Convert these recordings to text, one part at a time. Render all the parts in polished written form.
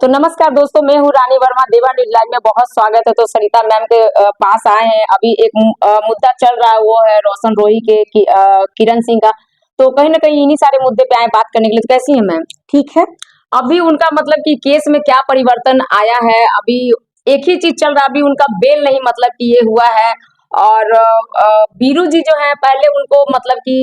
तो नमस्कार दोस्तों, मैं हूँ रानी वर्मा। देवा न्यूज लाइव में बहुत स्वागत है। तो सरिता मैम के पास आए हैं। अभी एक मुद्दा चल रहा है, वो है रोशन रोही के किरण सिंह का। तो कहीं ना कहीं इन्हीं सारे मुद्दे पे आए बात करने के लिए। तो कैसी है मैम? ठीक है। अभी उनका मतलब कि केस में क्या परिवर्तन आया है? अभी एक ही चीज चल रहा है, अभी उनका बेल नहीं मतलब कि ये हुआ है। और बीरू जी जो है, पहले उनको मतलब कि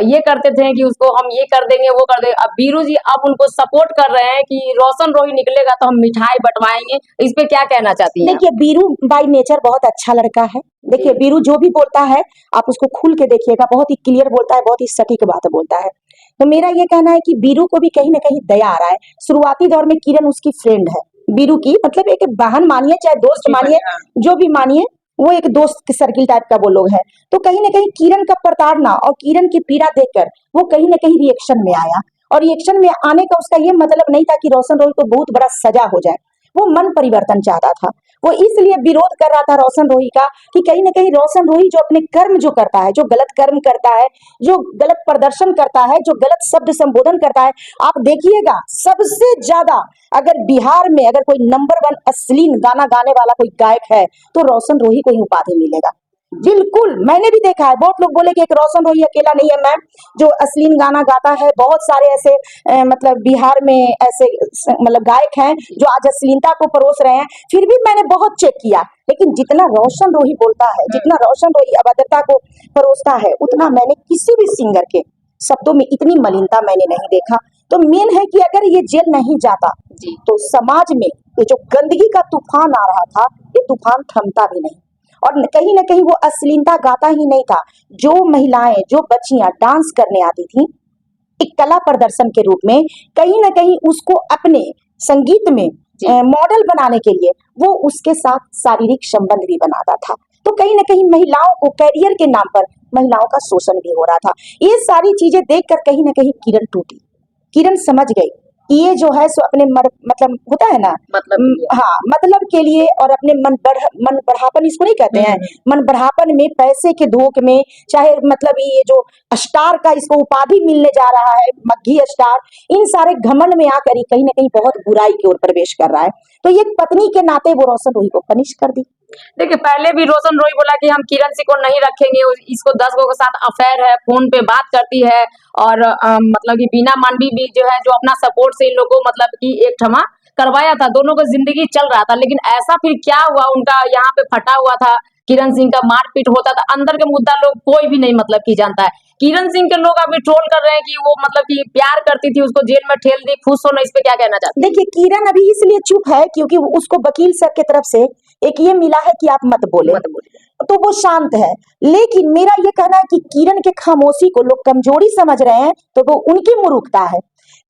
ये करते थे कि उसको हम ये कर देंगे वो कर देंगे। अब बीरू जी अब उनको सपोर्ट कर रहे हैं कि रोशन रोही निकलेगा तो हम मिठाई बंटवाएंगे। इस पे क्या कहना चाहती हैं आप? देखिए, बीरू बाई नेचर बहुत अच्छा लड़का है। देखिए, जी। बीरू जो भी बोलता है आप उसको खुल के देखिएगा, बहुत ही क्लियर बोलता है, बहुत ही सटीक बात बोलता है। तो मेरा ये कहना है कि बीरू को भी कहीं ना कहीं दया आ रहा है। शुरुआती दौर में किरण उसकी फ्रेंड है, बीरू की मतलब एक बहन मानिए चाहे दोस्त जी मानिए, बढ़िया। जो भी मानिए, वो एक दोस्त के सर्किल टाइप का वो लोग है। तो कहीं ना कहीं किरण का प्रताड़ना और किरण की पीड़ा देखकर वो कहीं ना कहीं रिएक्शन में आया। और रिएक्शन में आने का उसका ये मतलब नहीं था कि रोशन रोही को बहुत बड़ा सजा हो जाए। वो मन परिवर्तन चाहता था। वो इसलिए विरोध कर रहा था रोशन रोही का कि कहीं ना कहीं रोशन रोही जो अपने कर्म जो करता है, जो गलत कर्म करता है, जो गलत प्रदर्शन करता है, जो गलत शब्द संबोधन करता है, आप देखिएगा सबसे ज्यादा अगर बिहार में अगर कोई नंबर वन अश्लील गाना गाने वाला कोई गायक है तो रोशन रोही को ही उपाधि मिलेगा। बिल्कुल, मैंने भी देखा है। बहुत लोग बोले कि एक रोशन रोही अकेला नहीं है मैम जो अश्लील गाना गाता है। बहुत सारे ऐसे मतलब बिहार में ऐसे मतलब गायक हैं जो आज अश्लीलता को परोस रहे हैं। फिर भी मैंने बहुत चेक किया, लेकिन जितना रोशन रोही बोलता है, जितना रोशन रोही अभद्रता को परोसता है, उतना मैंने किसी भी सिंगर के शब्दों में इतनी मलिनता मैंने नहीं देखा। तो मेन है कि अगर ये जेल नहीं जाता जी। तो समाज में ये जो गंदगी का तूफान आ रहा था, ये तूफान थमता भी नहीं। और कहीं ना कहीं वो अश्लीलता गाता ही नहीं था। जो महिलाएं, जो बच्चियां डांस करने आती थी एक कला प्रदर्शन के रूप में, कहीं ना कहीं उसको अपने संगीत में जी। मॉडल बनाने के लिए वो उसके साथ शारीरिक संबंध भी बनाता था। तो कहीं ना कहीं महिलाओं को कैरियर के नाम पर महिलाओं का शोषण भी हो रहा था। ये सारी चीजें देखकर कहीं ना कहीं किरण टूटी। किरण समझ गई कि ये जो है सो अपने मतलब होता है ना, मतलब के लिए। हाँ, मतलब के लिए और अपने मन बढ़ापन इसको नहीं कहते हैं, मन बढ़ापन में, पैसे के धोख में, चाहे मतलब ये जो स्टार का इसको उपाधि मिलने जा रहा है, मग्घी स्टार, इन सारे घमंड में आकर ही कहीं ना कहीं बहुत बुराई की ओर प्रवेश कर रहा है। तो ये पत्नी के नाते वो रोशन रोही को पनिश कर दी। देखिए, पहले भी रोशन रोही बोला कि हम किरण सिंह को नहीं रखेंगे, इसको 10 लोगों के साथ अफेयर है, फोन पे बात करती है। और मतलब कि बीना मांडवी भी जो है, जो अपना सपोर्ट से इन लोगों को मतलब कि एक क्षमा करवाया था, दोनों का जिंदगी चल रहा था। लेकिन ऐसा फिर क्या हुआ, उनका यहाँ पे फटा हुआ था, किरण सिंह का मारपीट होता था, अंदर का मुद्दा लोग कोई भी नहीं मतलब की जानता है। किरण सिंह के लोग अभी ट्रोल कर रहे हैं कि वो मतलब कि प्यार करती थी, उसको जेल में ठेल दी, खुश होना। इस पे क्या कहना चाहते हैं? देखिए, किरण अभी इसलिए चुप है क्योंकि उसको वकील सर की तरफ से एक ये मिला है कि आप मत बोले, मत बोलिए। तो वो शांत है। लेकिन मेरा ये कहना है कि किरण के खामोशी को लोग कमजोरी समझ रहे हैं, तो वो उनकी मूर्खता है।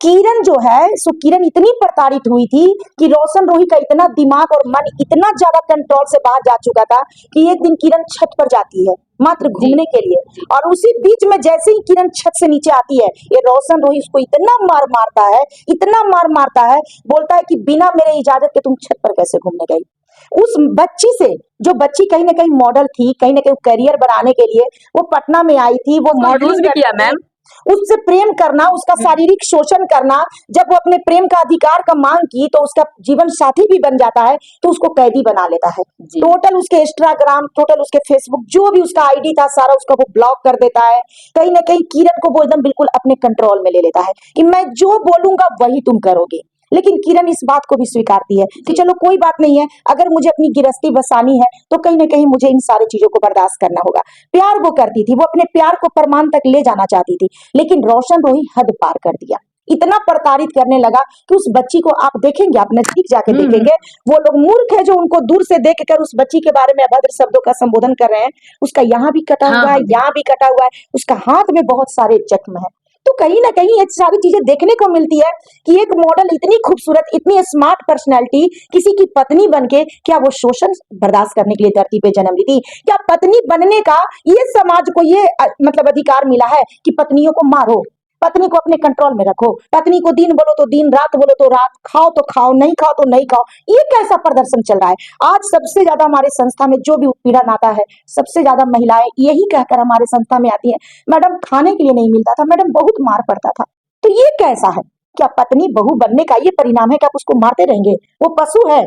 किरण जो है सो किरण इतनी प्रताड़ित हुई थी कि रोशन रोही का इतना दिमाग और मन इतना ज्यादा कंट्रोल से बाहर जा चुका था कि एक दिन किरण छत पर जाती है मात्र घूमने के लिए, और उसी बीच में जैसे ही किरण छत से नीचे आती है, ये रोशन रोही उसको इतना मार मारता है, इतना मार मारता है, बोलता है कि बिना मेरे इजाजत के तुम छत पर कैसे घूमने गई। उस बच्ची से, जो बच्ची कहीं ना कहीं मॉडल थी, कहीं ना कहीं करियर बनाने के लिए वो पटना में आई थी, वो उसको यूज मॉडलिंग भी किया करती थी, मैम। उससे प्रेम करना, उसका शारीरिक शोषण करना, जब वो अपने प्रेम का अधिकार का मांग की तो उसका जीवन साथी भी बन जाता है तो उसको कैदी बना लेता है। जी। टोटल उसके इंस्टाग्राम, टोटल उसके फेसबुक, जो भी उसका आईडी था सारा उसका वो ब्लॉक कर देता है। कहीं ना कहीं किरण को वो एकदम बिल्कुल अपने कंट्रोल में ले लेता है कि मैं जो बोलूंगा वही तुम करोगे। लेकिन किरण इस बात को भी स्वीकारती है कि चलो कोई बात नहीं है, अगर मुझे अपनी गिरफ्ती बसानी है तो कहीं ना कहीं मुझे इन सारी चीजों को बर्दाश्त करना होगा। प्यार वो करती थी, वो अपने प्यार को प्रमाण तक ले जाना चाहती थी, लेकिन रोशन रोही हद पार कर दिया, इतना प्रताड़ित करने लगा कि उस बच्ची को आप देखेंगे, आप नजदीक जाके देखेंगे, वो लोग मूर्ख है जो उनको दूर से देखकर उस बच्ची के बारे में अभद्र शब्दों का संबोधन कर रहे हैं। उसका यहाँ भी कटा हुआ है, यहाँ भी कटा हुआ है, उसका हाथ में बहुत सारे जख्म है। तो कहीं ना कहीं ये सारी चीजें देखने को मिलती है कि एक मॉडल इतनी खूबसूरत, इतनी स्मार्ट पर्सनैलिटी किसी की पत्नी बनके क्या वो शोषण बर्दाश्त करने के लिए धरती पे जन्म ली थी? क्या पत्नी बनने का ये समाज को ये मतलब अधिकार मिला है कि पत्नियों को मारो, पत्नी को अपने कंट्रोल में रखो, पत्नी को दिन बोलो तो दिन, रात बोलो तो रात, खाओ तो खाओ, नहीं खाओ तो नहीं खाओ? ये कैसा प्रदर्शन चल रहा है? आज सबसे ज्यादा हमारे संस्था में जो भी उत्पीड़न आता है, सबसे ज्यादा महिलाएं यही कहकर हमारे संस्था में आती है, मैडम खाने के लिए नहीं मिलता था, मैडम बहुत मार पड़ता था। तो ये कैसा है? क्या पत्नी बहू बनने का ये परिणाम है कि आप उसको मारते रहेंगे? वो पशु है।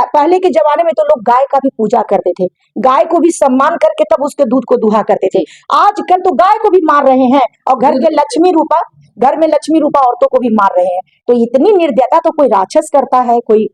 पहले के जमाने में तो लोग गाय का भी पूजा करते थे, गाय को भी सम्मान करके तब उसके दूध को दुहा करते थे। आजकल तो गाय को भी मार रहे हैं और घर में लक्ष्मी रूपा औरतों को भी मार रहे हैं। तो इतनी निर्दयता तो कोई राक्षस करता है, कोई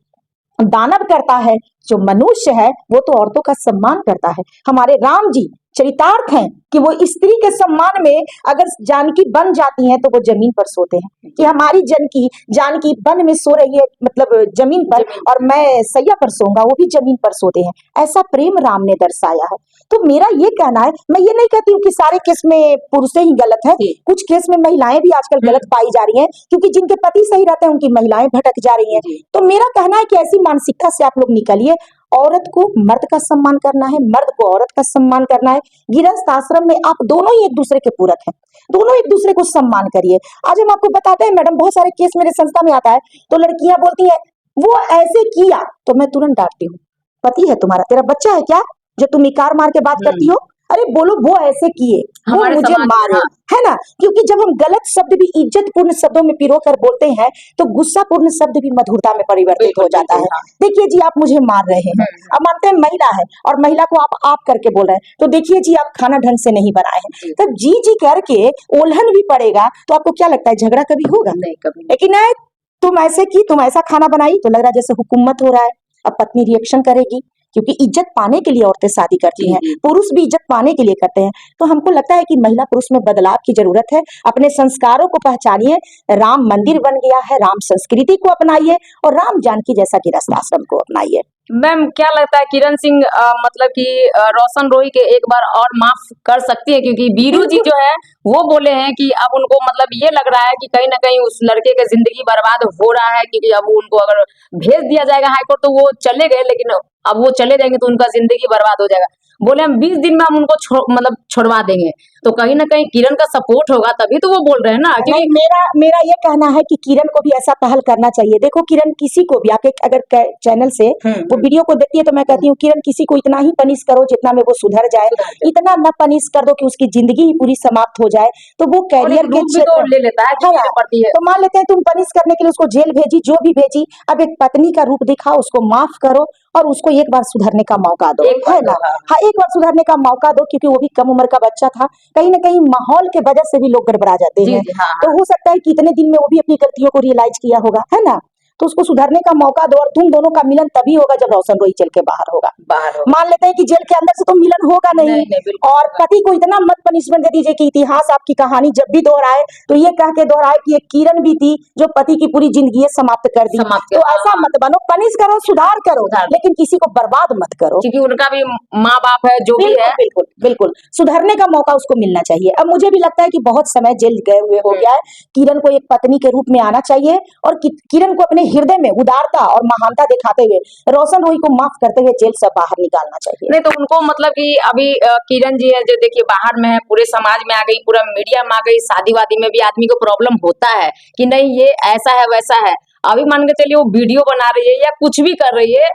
दानव करता है। जो मनुष्य है वो तो औरतों का सम्मान करता है। हमारे राम जी चरितार्थ हैं कि वो स्त्री के सम्मान में अगर जानकी बन जाती हैं तो वो जमीन पर सोते हैं कि हमारी जानकी वन में सो रही है, मतलब जमीन पर, और मैं सैया पर सोऊंगा, वो भी जमीन पर सोते हैं। ऐसा प्रेम राम ने दर्शाया है। तो मेरा ये कहना है, मैं ये नहीं कहती हूँ कि सारे केस में पुरुष ही गलत है, कुछ केस में महिलाएं भी आजकल गलत पाई जा रही हैं, क्योंकि जिनके पति सही रहते हैं उनकी महिलाएं भटक जा रही हैं। तो मेरा कहना है कि ऐसी मानसिकता से आप लोग निकलिए। औरत को मर्द का सम्मान करना है, मर्द को औरत का सम्मान करना है। गृहस्थ आश्रम में आप दोनों ही एक दूसरे के पूरक हैं, दोनों एक दूसरे को सम्मान करिए। आज हम आपको बताते हैं मैडम, बहुत सारे केस मेरे संस्था में आता है तो लड़कियां बोलती है वो ऐसे किया, तो मैं तुरंत डांटती हूँ, पति है तुम्हारा, तेरा बच्चा है क्या जो तुम इकार मार के बात करती हो? अरे बोलो वो ऐसे किए, वो हमारे मुझे समाज में, मारे, हाँ। है ना? क्योंकि जब हम गलत शब्द भी इज्जतपूर्ण शब्दों में पिरो कर बोलते हैं तो गुस्सापूर्ण शब्द भी मधुरता में परिवर्तित हो बिल्कुल जाता है। बिल्कुल, हाँ। देखिए जी, आप मुझे मार रहे हैं, अब मानते हैं महिला है और महिला को आप करके बोल रहे हैं, तो देखिए जी आप खाना ढंग से नहीं बनाए हैं, जी। तब जी करके ओल्हन भी पड़ेगा, तो आपको क्या लगता है झगड़ा कभी होगा? नहीं, कभी नहीं। लेकिन नहीं, तुम ऐसे की, तुम ऐसा खाना बनाई, तो लग रहा है जैसे हुकूमत हो रहा है। अब पत्नी रिएक्शन करेगी, क्योंकि इज्जत पाने के लिए औरतें शादी करती जी, हैं, जी। पुरुष भी इज्जत पाने के लिए करते हैं। तो हमको लगता है कि महिला पुरुष में बदलाव की जरूरत है। अपने संस्कारों को पहचानिए, राम मंदिर बन गया है, राम संस्कृति को अपनाइए और राम जानकी जैसा गृहस्थ आश्रम को अपनाइए। मैम क्या लगता है किरण सिंह मतलब कि रोशन रोही के एक बार और माफ कर सकती है, क्योंकि बीरू जी जो है वो बोले हैं कि अब उनको मतलब ये लग रहा है कि कहीं ना कहीं उस लड़के का जिंदगी बर्बाद हो रहा है, क्योंकि अब उनको अगर भेज दिया जाएगा हाईकोर्ट तो वो चले गए, लेकिन अब वो चले जाएंगे तो उनका जिंदगी बर्बाद हो जाएगा। बोले हम 20 दिन में हम उनको मतलब छोड़वा देंगे, तो कहीं ना कहीं किरण का सपोर्ट होगा तभी तो वो बोल रहे हैं ना। नहीं, क्योंकि मेरा ये कहना है कि किरण को भी ऐसा पहल करना चाहिए। देखो किरण किसी को भी, आप एक अगर चैनल से वो वीडियो को देखती है तो मैं कहती हूँ किरण किसी को इतना ही पनिश करो जितना में वो सुधर जाए, इतना न पनिश कर दो कि उसकी जिंदगी ही पूरी समाप्त हो जाए। तो वो और कैरियर एक के रूप भी तो क्षेत्र ले लेता है कि है ना, मेरे प्रति है। तो मान लेते हैं तुम पनिश करने के लिए उसको जेल भेजी, जो भी भेजी, अब एक पत्नी का रूप दिखाओ, उसको माफ करो और उसको एक बार सुधरने का मौका दो, एक बार है तो, ना? हाँ। हाँ, एक बार सुधरने का मौका दो, क्योंकि वो भी कम उम्र का बच्चा था। कहीं ना कहीं माहौल के वजह से भी लोग गड़बड़ा जाते जी हैं, जी, हाँ तो हाँ। हो सकता है कि इतने दिन में वो भी अपनी गलतियों को रियलाइज किया होगा, है ना? तो उसको सुधरने का मौका दो और तुम दोनों का मिलन तभी होगा जब रोशन रोही जेल के बाहर होगा। बाहर होगा। मान लेते हैं कि जेल के अंदर से तो मिलन होगा नहीं, नहीं नहीं, बिल्कुल और होगा। पति को इतना मत पनिशमेंट दे दीजिए कि इतिहास आपकी कहानी जब भी दोहराए तो ये कह के दोहराए कि एक किरण भी थी जो पति की पूरी जिंदगी समाप्त कर दी। समाप्त तो कर, ऐसा हाँ। मत बनो, पनिश करो, सुधार करो, सुधार। लेकिन किसी को बर्बाद मत करो। क्योंकि उनका भी माँ बाप है जो भी बिल्कुल है। बिल्कुल बिल्कुल, सुधरने का मौका उसको मिलना चाहिए। अब मुझे भी लगता है कि बहुत समय जेल गए हुए हो गया है, किरण को एक पत्नी के रूप में आना चाहिए और किरण को अपने हृदय में उदारता और महानता दिखाते हुए रोशन रोही को माफ करते हुए जेल से बाहर निकालना चाहिए। नहीं तो उनको मतलब कि अभी किरण जी है जो देखिए बाहर में है, पूरे समाज में आ गई, पूरा मीडिया में आ गई, शादी वादी में भी आदमी को प्रॉब्लम होता है कि नहीं ये ऐसा है वैसा है। अभी मान के चलिए वो वीडियो बना रही है या कुछ भी कर रही है,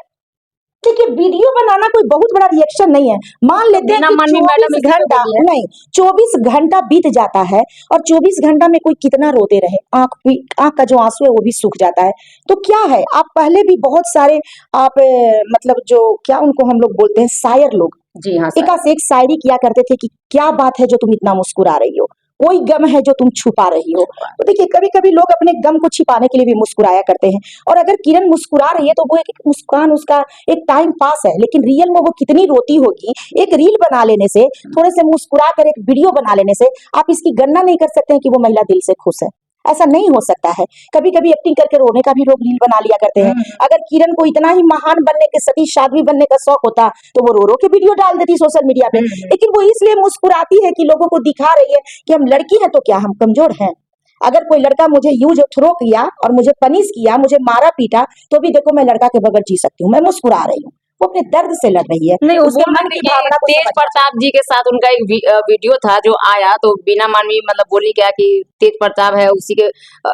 ठीक है, वीडियो बनाना कोई बहुत बड़ा रिएक्शन नहीं है। मान लेते हैं बीना कि मानवी मैडम 24 इसी पे घंटा बोली है। नहीं, 24 घंटा बीत जाता है और 24 घंटा में कोई कितना रोते रहे, आंख का जो आंसू है वो भी सूख जाता है। तो क्या है, आप पहले भी बहुत सारे आप मतलब जो क्या उनको हम लोग बोलते हैं शायर लोग, जी हाँ सर। एकास एक शायरी किया करते थे कि क्या बात है जो तुम इतना मुस्कुरा रही हो, कोई गम है जो तुम छुपा रही हो। तो देखिए कभी कभी लोग अपने गम को छिपाने के लिए भी मुस्कुराया करते हैं, और अगर किरण मुस्कुरा रही है तो वो एक मुस्कान उसका एक टाइम पास है, लेकिन रियल में वो कितनी रोती होगी। एक रील बना लेने से, थोड़े से मुस्कुरा कर एक वीडियो बना लेने से आप इसकी गणना नहीं कर सकते हैं कि वो महिला दिल से खुश है। ऐसा नहीं हो सकता है। कभी कभी एक्टिंग करके रोने का भी लोग रील बना लिया करते हैं। अगर किरण को इतना ही महान बनने के, सतीश साध्वी बनने का शौक होता तो वो रो रो के वीडियो डाल देती सोशल मीडिया पे, लेकिन वो इसलिए मुस्कुराती है कि लोगों को दिखा रही है कि हम लड़की हैं तो क्या हम कमजोर हैं। अगर कोई लड़का मुझे यूज थ्रो किया और मुझे पनिश किया, मुझे मारा पीटा, तो भी देखो मैं लड़का के बगैर जी सकती हूँ, मैं मुस्कुरा रही हूँ। वो अपने दर्द से लड़ रही है, नहीं वो उसके बोल मन रही की थी भावना कि को तेज समझना प्रताप जी के साथ उनका एक वीडियो था जो आया, तो बीना मानवी मतलब बोली क्या कि तेज प्रताप है उसी के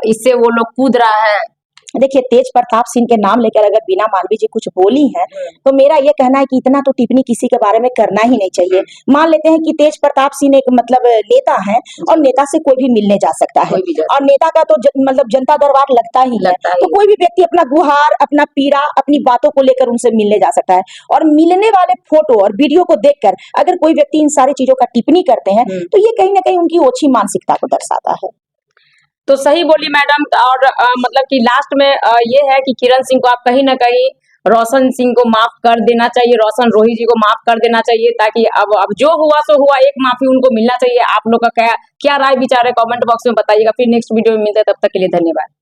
इससे वो लोग कूद रहा है, देखिए, तेज प्रताप सिंह के नाम लेकर अगर बीना मांडवी जी कुछ बोली हैं, तो मेरा ये कहना है कि इतना तो टिप्पणी किसी के बारे में करना ही नहीं चाहिए। मान लेते हैं कि तेज प्रताप सिंह एक मतलब नेता है, और नेता से कोई भी मिलने जा सकता है, कोई भी जा और नेता का तो मतलब जनता दरबार लगता ही है, लगता तो ही कोई भी व्यक्ति अपना गुहार, अपना पीड़ा, अपनी बातों को लेकर उनसे मिलने जा सकता है। और मिलने वाले फोटो और वीडियो को देखकर अगर कोई व्यक्ति इन सारी चीजों का टिप्पणी करते हैं, तो ये कहीं ना कहीं उनकी ओछी मानसिकता को दर्शाता है। तो सही बोली मैडम। और मतलब कि लास्ट में ये है कि किरण सिंह को आप कहीं ना कहीं रोशन सिंह को माफ कर देना चाहिए, रोशन रोही जी को माफ कर देना चाहिए, ताकि अब जो हुआ सो हुआ, एक माफी उनको मिलना चाहिए। आप लोग का क्या क्या राय विचार है कमेंट बॉक्स में बताइएगा। फिर नेक्स्ट वीडियो में मिलते हैं, तब तक के लिए धन्यवाद।